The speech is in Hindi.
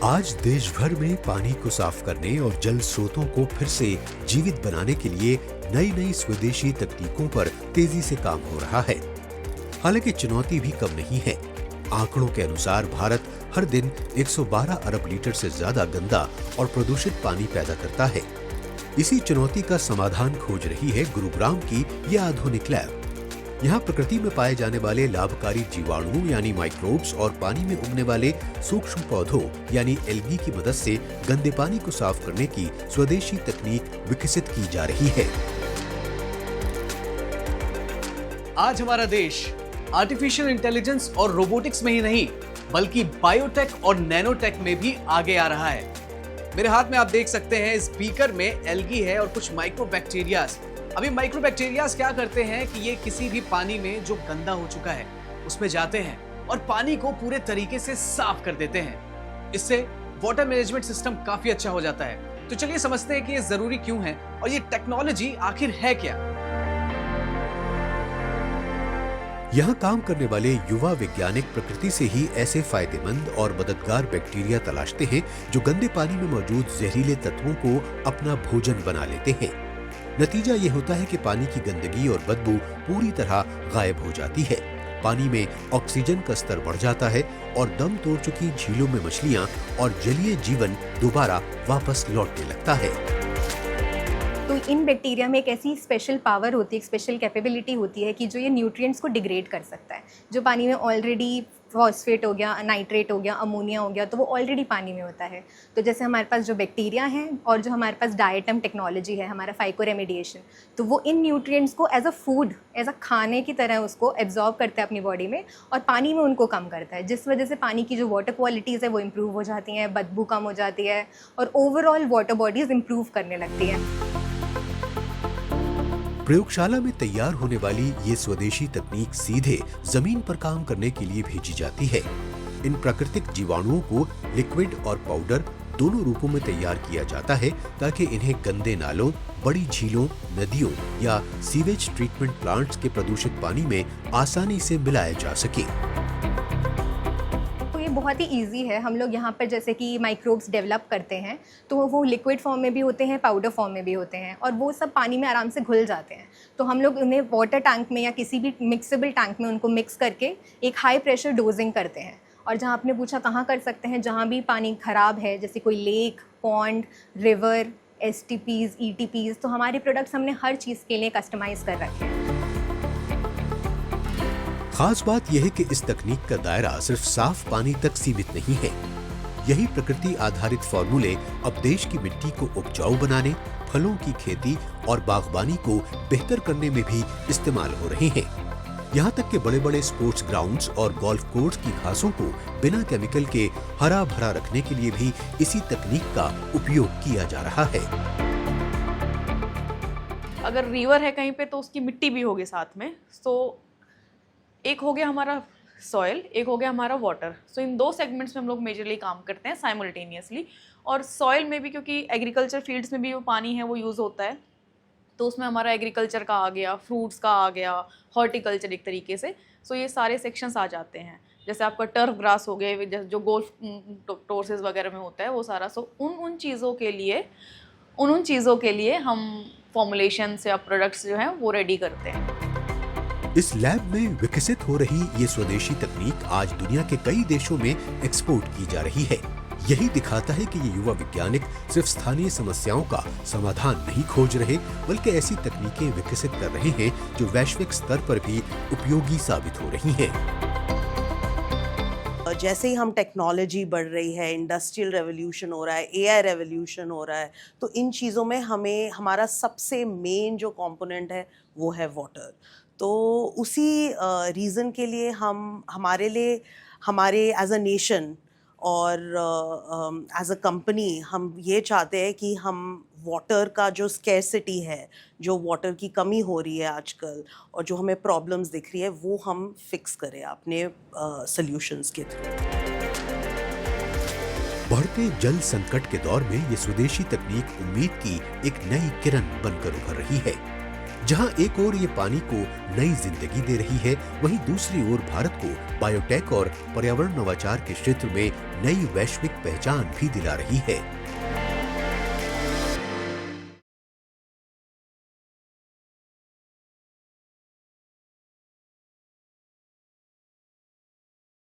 आज देश भर में पानी को साफ करने और जल स्रोतों को फिर से जीवित बनाने के लिए नई नई स्वदेशी तकनीकों पर तेजी से काम हो रहा है। हालांकि चुनौती भी कम नहीं है। आंकड़ों के अनुसार भारत हर दिन 112 अरब लीटर से ज्यादा गंदा और प्रदूषित पानी पैदा करता है। इसी चुनौती का समाधान खोज रही है गुरुग्राम की यह आधुनिक लैब। यहाँ प्रकृति में पाए जाने वाले लाभकारी जीवाणु यानी माइक्रोब्स और पानी में उगने वाले सूक्ष्म पौधों यानी एल्गी की मदद से गंदे पानी को साफ करने की स्वदेशी तकनीक विकसित की जा रही है। आज हमारा देश आर्टिफिशियल इंटेलिजेंस और रोबोटिक्स में ही नहीं बल्कि बायोटेक और नैनोटेक में भी आगे आ रहा है। मेरे हाथ में आप देख सकते हैं इस बीकर में एल्गी है और कुछ माइक्रोबैक्टीरियाज। अभी माइक्रोबैक्टीरियाज क्या करते हैं कि ये किसी भी पानी में जो गंदा हो चुका है उसमें जाते हैं और पानी को पूरे तरीके से साफ कर देते हैं। इससे वाटर मैनेजमेंट सिस्टम काफी अच्छा हो जाता है। तो चलिए समझते हैं कि ये जरूरी क्यों है और ये टेक्नोलॉजी आखिर है क्या। यहाँ काम करने वाले युवा वैज्ञानिक प्रकृति से ही ऐसे फायदेमंद और मददगार बैक्टीरिया तलाशते हैं जो गंदे पानी में मौजूद जहरीले तत्वों को अपना भोजन बना लेते हैं। नतीजा ये होता है कि पानी की गंदगी और बदबू पूरी तरह गायब हो जाती है। पानी में ऑक्सीजन का स्तर बढ़ जाता है और दम तोड़ चुकी झीलों में मछलियां और जलीय जीवन दोबारा वापस लौटने लगता है। तो इन बैक्टीरिया में एक ऐसी स्पेशल पावर होती है, एक स्पेशल कैपेबिलिटी होती है कि जो ये न्यूट्रिएंट्स को डिग्रेड कर सकता है। जो पानी में ऑलरेडी फॉस्फेट हो गया, नाइट्रेट हो गया, अमोनिया हो गया, तो वो ऑलरेडी पानी में होता है। तो जैसे हमारे पास जो बैक्टीरिया हैं और जो हमारे पास डायटम टेक्नोलॉजी है, हमारा फाइकोरेमेडिएशन, तो वो इन न्यूट्रिएंट्स को as a food, as a खाने की तरह उसको एब्जॉर्ब करता है अपनी बॉडी में और पानी में उनको कम करता है, जिस वजह से पानी की जो वाटर क्वालिटीज़ है वो इम्प्रूव हो जाती हैं, बदबू कम हो जाती है और ओवरऑल वाटर बॉडीज़ इम्प्रूव करने लगती हैं। प्रयोगशाला में तैयार होने वाली ये स्वदेशी तकनीक सीधे जमीन पर काम करने के लिए भेजी जाती है। इन प्राकृतिक जीवाणुओं को लिक्विड और पाउडर दोनों रूपों में तैयार किया जाता है ताकि इन्हें गंदे नालों, बड़ी झीलों, नदियों या सीवेज ट्रीटमेंट प्लांट्स के प्रदूषित पानी में आसानी से मिलाया जा सके। बहुत ही इजी है। हम लोग यहाँ पर जैसे कि माइक्रोब्स डेवलप करते हैं तो वो लिक्विड फॉर्म में भी होते हैं, पाउडर फॉर्म में भी होते हैं और वो सब पानी में आराम से घुल जाते हैं। तो हम लोग उन्हें वाटर टैंक में या किसी भी मिक्सेबल टैंक में उनको मिक्स करके एक हाई प्रेशर डोजिंग करते हैं। और जहाँ आपने पूछा कहाँ कर सकते हैं, जहाँ भी पानी ख़राब है जैसे कोई lake, pond, river, STPs, ETPs, तो हमारे प्रोडक्ट्स हमने हर चीज़ के लिए कस्टमाइज़ कर रखे हैं। खास बात यह है कि इस तकनीक का दायरा सिर्फ साफ पानी तक सीमित नहीं है। यही प्रकृति आधारित फॉर्मूले अब देश की मिट्टी को उपजाऊ बनाने, फलों की खेती और बागबानी को बेहतर करने में भी इस्तेमाल हो रहे हैं। यहाँ तक कि बड़े-बड़े स्पोर्ट्स ग्राउंड्स और गोल्फ कोर्स की घासों को बिना केमिकल के हरा भरा रखने के लिए भी इसी तकनीक का उपयोग किया जा रहा है। अगर रिवर है कहीं पे तो उसकी मिट्टी भी होगी साथ में। तो एक हो गया हमारा सॉइल, एक हो गया हमारा वाटर। सो इन दो सेगमेंट्स में हम लोग मेजरली काम करते हैं साइमल्टेनियसली। और सॉइल में भी क्योंकि एग्रीकल्चर फील्ड्स में भी वो पानी है वो यूज़ होता है, तो उसमें हमारा एग्रीकल्चर का आ गया, फ्रूट्स का आ गया, हॉर्टिकल्चर एक तरीके से। सो ये सारे सेक्शंस आ जाते हैं। जैसे आपका टर्फ ग्रास हो गए, जो गोल्फ कोर्सेज वगैरह में होता है वो सारा। सो उन चीज़ों के लिए हम फॉर्मुलेशंस या प्रोडक्ट्स जो हैं वो रेडी करते हैं। इस लैब में विकसित हो रही ये स्वदेशी तकनीक आज दुनिया के कई देशों में एक्सपोर्ट की जा रही है। यही दिखाता है कि ये युवा वैज्ञानिक सिर्फ स्थानीय समस्याओं का समाधान नहीं खोज रहे, बल्कि ऐसी तकनीकें विकसित कर रहे हैं जो वैश्विक स्तर पर भी उपयोगी साबित हो रही हैं। जैसे ही हम टेक्नोलॉजी बढ़ रही है, इंडस्ट्रियल रेवोल्यूशन हो रहा है, AI रेवोल्यूशन हो रहा है, तो इन चीज़ों में हमें हमारा सबसे मेन जो कंपोनेंट है वो है वाटर। तो उसी रीज़न के लिए हमारे एज अ नेशन और एज अ कंपनी हम ये चाहते हैं कि हम वाटर का जो स्कैरसिटी है, जो वाटर की कमी हो रही है आजकल और जो हमें प्रॉब्लम्स दिख रही है, वो हम फिक्स करें अपने सॉल्यूशंस के थ्रू। बढ़ते जल संकट के दौर में ये स्वदेशी तकनीक उम्मीद की एक नई किरण बनकर उभर रही है। जहां एक ओर ये पानी को नई जिंदगी दे रही है, वहीं दूसरी ओर भारत को बायोटेक और पर्यावरण नवाचार के क्षेत्र में नई वैश्विक पहचान भी दिला रही है।